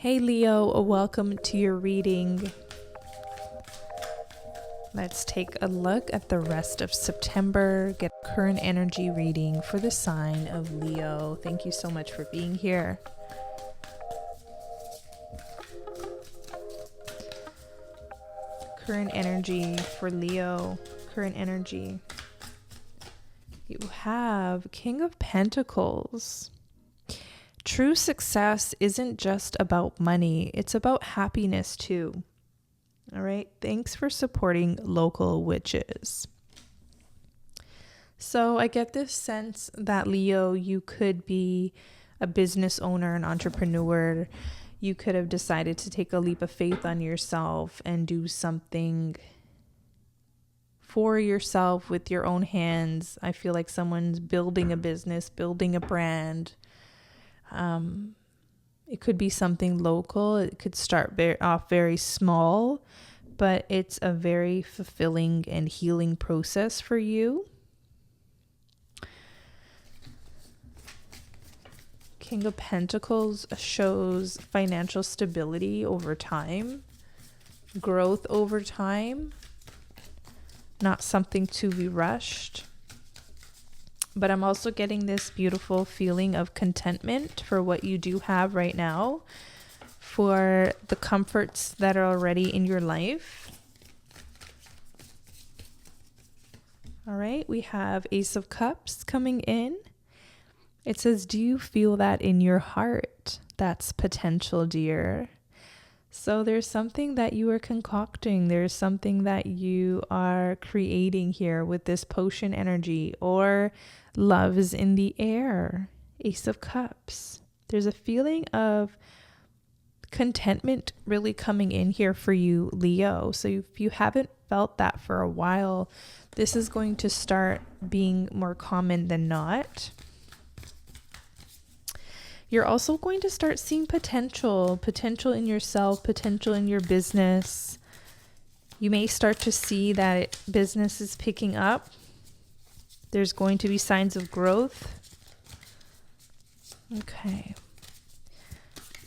Hey Leo, welcome to your reading. Let's take a look at the rest of September, get current energy reading for the sign of Leo. Thank you so much for being here. Current energy for Leo, current energy. You have King of Pentacles. True success isn't just about money, it's about happiness too. All right, thanks for supporting local witches. So I get this sense that Leo, you could be a business owner, an entrepreneur. You could have decided to take a leap of faith on yourself and do something for yourself with your own hands. I feel like someone's building a business, building a brand. It could be something local. It could start off very small, but it's a very fulfilling and healing process for you. King of Pentacles shows financial stability over time, growth over time, not something to be rushed. But I'm also getting this beautiful feeling of contentment for what you do have right now, for the comforts that are already in your life. All right, we have Ace of Cups coming in. It says, do you feel that in your heart? That's potential, dear. So there's something that you are concocting. There's something that you are creating here with this potion energy, or love is in the air. Ace of Cups. There's a feeling of contentment really coming in here for you, Leo. So if you haven't felt that for a while, this is going to start being more common than not. You're also going to start seeing potential in yourself, potential in your business. You may start to see that business is picking up. There's going to be signs of growth. Okay.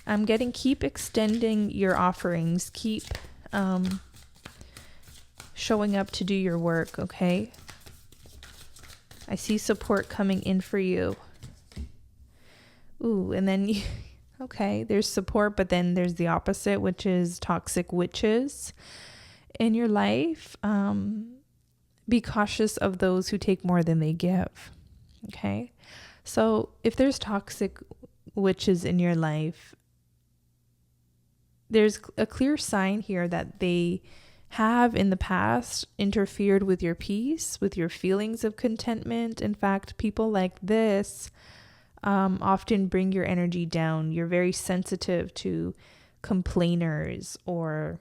I'm getting keep extending your offerings. Keep showing up to do your work, okay? I see support coming in for you. Ooh, and then, okay, there's support, but then there's the opposite, which is toxic witches in your life. Be cautious of those who take more than they give, okay? So if there's toxic witches in your life, there's a clear sign here that they have in the past interfered with your peace, with your feelings of contentment. In fact, people like this often bring your energy down. You're very sensitive to complainers or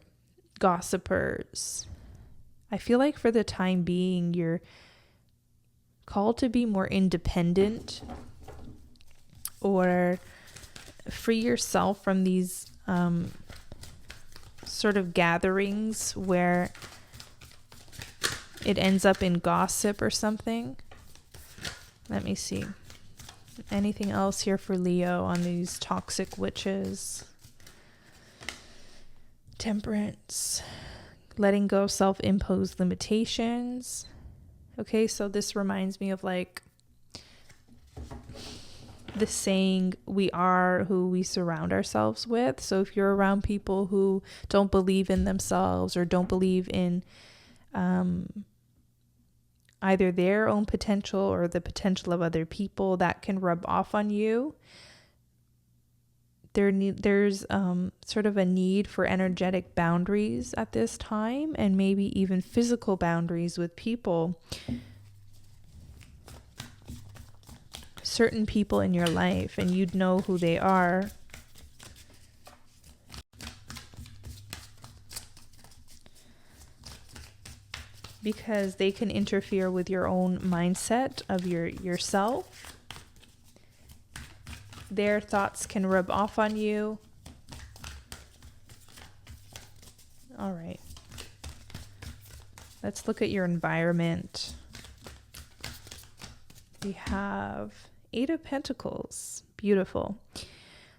gossipers. I feel like for the time being, you're called to be more independent or free yourself from these sort of gatherings where it ends up in gossip or something. Let me see. Anything else here for Leo on these toxic witches? Temperance. Letting go of self-imposed limitations. Okay, so this reminds me of like the saying, we are who we surround ourselves with. So if you're around people who don't believe in themselves or don't believe in either their own potential or the potential of other people, that can rub off on you. There's sort of a need for energetic boundaries at this time, and maybe even physical boundaries with people. Certain people in your life, and you'd know who they are. Because they can interfere with your own mindset of yourself. Their thoughts can rub off on you. All right. Let's look at your environment. We have 8 of Pentacles. Beautiful.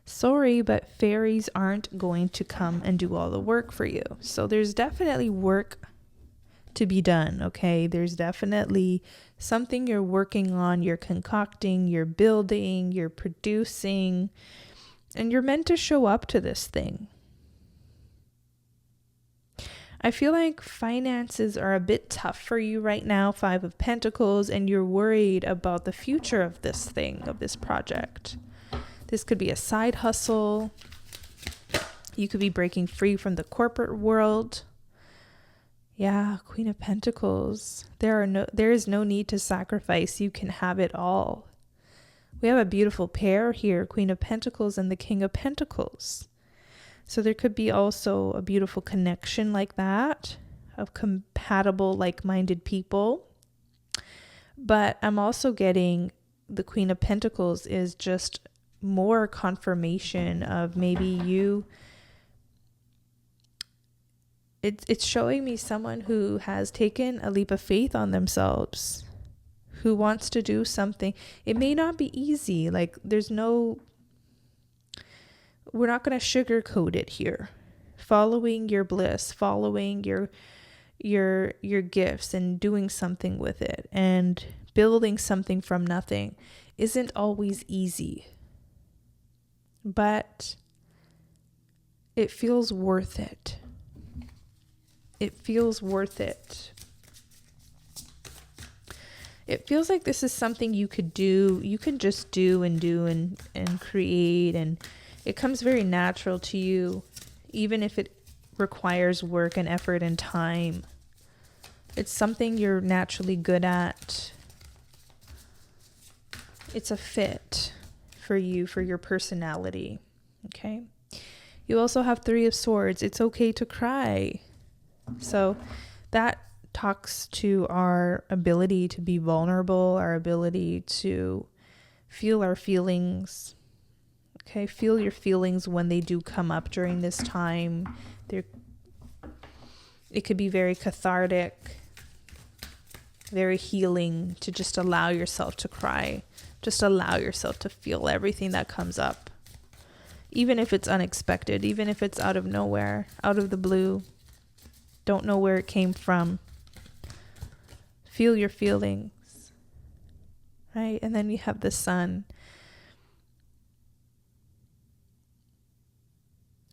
sorry, but fairies aren't going to come and do all the work for you. So there's definitely work to be done, okay? There's definitely something you're working on, you're concocting, you're building, you're producing, and you're meant to show up to this thing. I feel like finances are a bit tough for you right now, 5 of Pentacles, and you're worried about the future of this thing, of this project. This could be a side hustle. You could be breaking free from the corporate world. Yeah, Queen of Pentacles. There is no need to sacrifice. You can have it all. We have a beautiful pair here, Queen of Pentacles and the King of Pentacles. So there could be also a beautiful connection like that of compatible, like-minded people. But I'm also getting the Queen of Pentacles is just more confirmation of maybe you. It's showing me someone who has taken a leap of faith on themselves, who wants to do something. It may not be easy. Like we're not going to sugarcoat it here. Following your bliss, following your gifts and doing something with it and building something from nothing isn't always easy. But it feels worth it. It feels worth it. It feels like this is something you could do. You can just do and create, and it comes very natural to you, even if it requires work and effort and time. It's something you're naturally good at. It's a fit for you, for your personality. Okay. You also have 3 of Swords. It's okay to cry. So that talks to our ability to be vulnerable, our ability to feel our feelings. Okay, feel your feelings when they do come up during this time. It could be very cathartic, very healing to just allow yourself to cry. Just allow yourself to feel everything that comes up. Even if it's unexpected, even if it's out of nowhere, out of the blue. Don't know where it came from. Feel your feelings. Right? And then you have the Sun.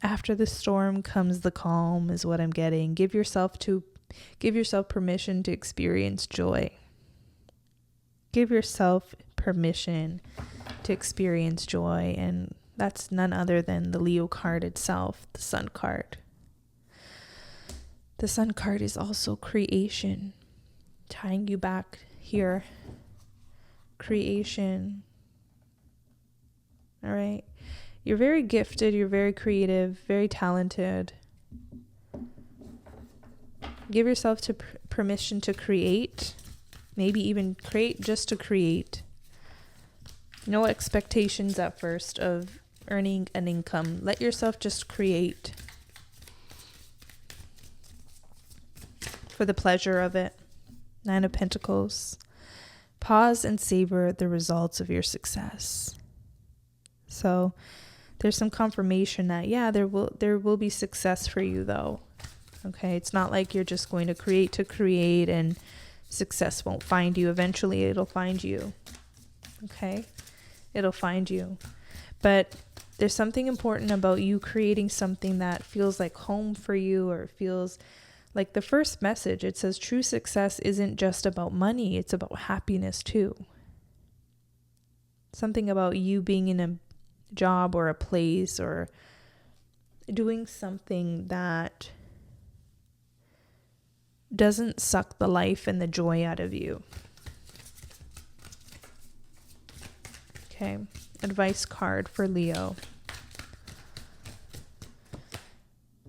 After the storm comes the calm is what I'm getting. Give yourself permission to experience joy. Give yourself permission to experience joy, and that's none other than the Leo card itself, the Sun card. The Sun card is also creation, tying you back here. Creation. All right. You're very gifted. You're very creative, very talented. Give yourself permission to create. Maybe even create just to create. No expectations at first of earning an income. Let yourself just create. For the pleasure of it. 9 of Pentacles. Pause and savor the results of your success. So there's some confirmation that, yeah, there will be success for you though. Okay, it's not like you're just going to create and success won't find you. Eventually it'll find you. Okay, it'll find you. But there's something important about you creating something that feels like home for you, or feels like the first message. It says true success isn't just about money, it's about happiness too. Something about you being in a job or a place or doing something that doesn't suck the life and the joy out of you. Okay, advice card for Leo.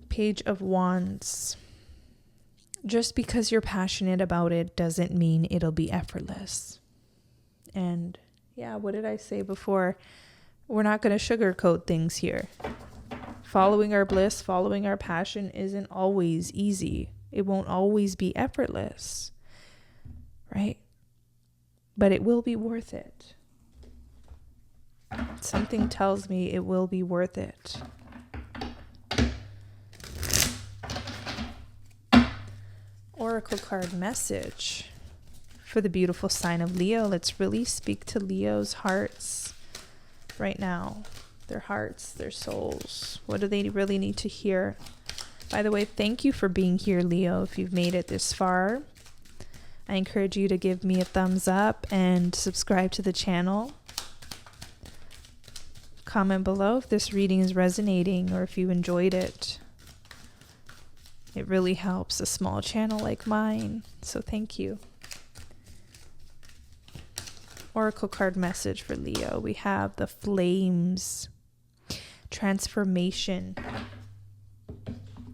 Page of Wands. Just because you're passionate about it doesn't mean it'll be effortless. And yeah, what did I say before? We're not going to sugarcoat things here. Following our bliss, following our passion isn't always easy. It won't always be effortless, right? But it will be worth it. Something tells me it will be worth it. Oracle card message for the beautiful sign of Leo. Let's really speak to Leo's hearts right now. Their hearts, their souls. What do they really need to hear? By the way, thank you for being here, Leo. If you've made it this far, I encourage you to give me a thumbs up and subscribe to the channel. Comment below if this reading is resonating or if you enjoyed it. It really helps a small channel like mine, so thank you. Oracle card message for Leo. We have the Flames. Transformation.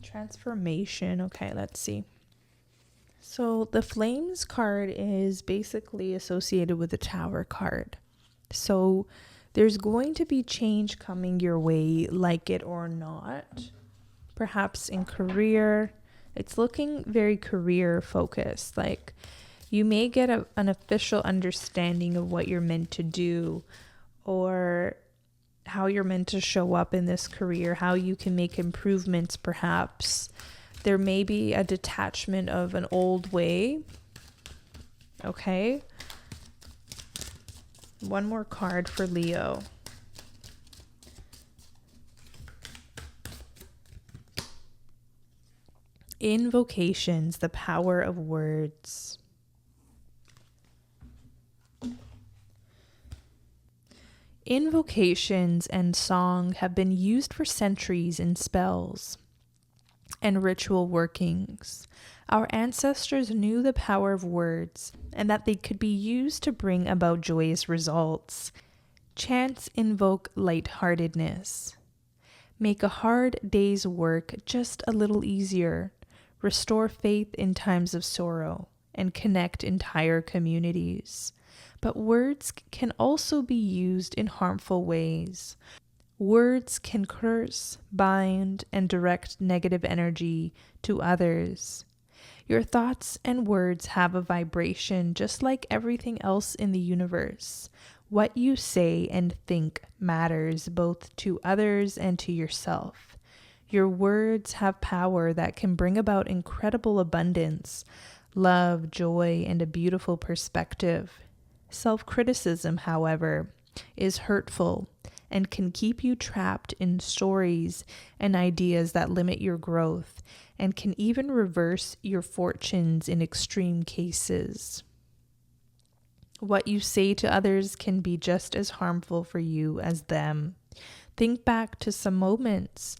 Transformation. Okay, let's see. So the Flames card is basically associated with the Tower card. So there's going to be change coming your way, like it or not. Perhaps in career. It's looking very career focused. Like you may get an official understanding of what you're meant to do, or how you're meant to show up in this career, how you can make improvements perhaps. There may be a detachment of an old way. Okay. One more card for Leo. Invocations, the power of words. Invocations and song have been used for centuries in spells and ritual workings. Our ancestors knew the power of words and that they could be used to bring about joyous results. Chants invoke lightheartedness, make a hard day's work just a little easier, restore faith in times of sorrow, and connect entire communities. But words can also be used in harmful ways. Words can curse, bind, and direct negative energy to others. Your thoughts and words have a vibration just like everything else in the universe. What you say and think matters both to others and to yourself. Your words have power that can bring about incredible abundance, love, joy, and a beautiful perspective. Self-criticism, however, is hurtful and can keep you trapped in stories and ideas that limit your growth and can even reverse your fortunes in extreme cases. What you say to others can be just as harmful for you as them. Think back to some moments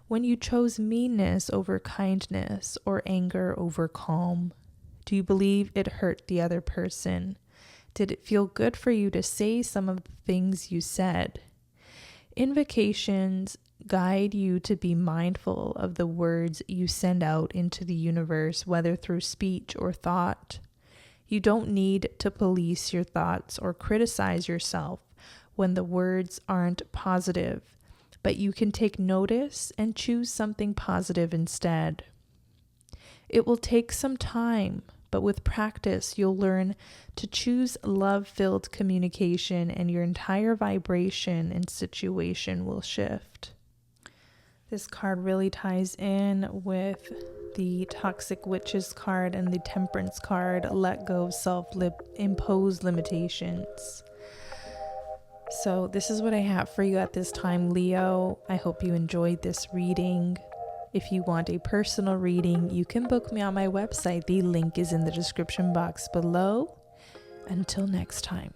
when you chose meanness over kindness or anger over calm. Do you believe it hurt the other person? Did it feel good for you to say some of the things you said? Invocations guide you to be mindful of the words you send out into the universe, whether through speech or thought. You don't need to police your thoughts or criticize yourself when the words aren't positive, but you can take notice and choose something positive instead. It will take some time, but with practice, you'll learn to choose love-filled communication and your entire vibration and situation will shift. This card really ties in with the Toxic Witches card and the Temperance card, let go of self-imposed limitations. So this is what I have for you at this time, Leo. I hope you enjoyed this reading. If you want a personal reading, you can book me on my website. The link is in the description box below. Until next time.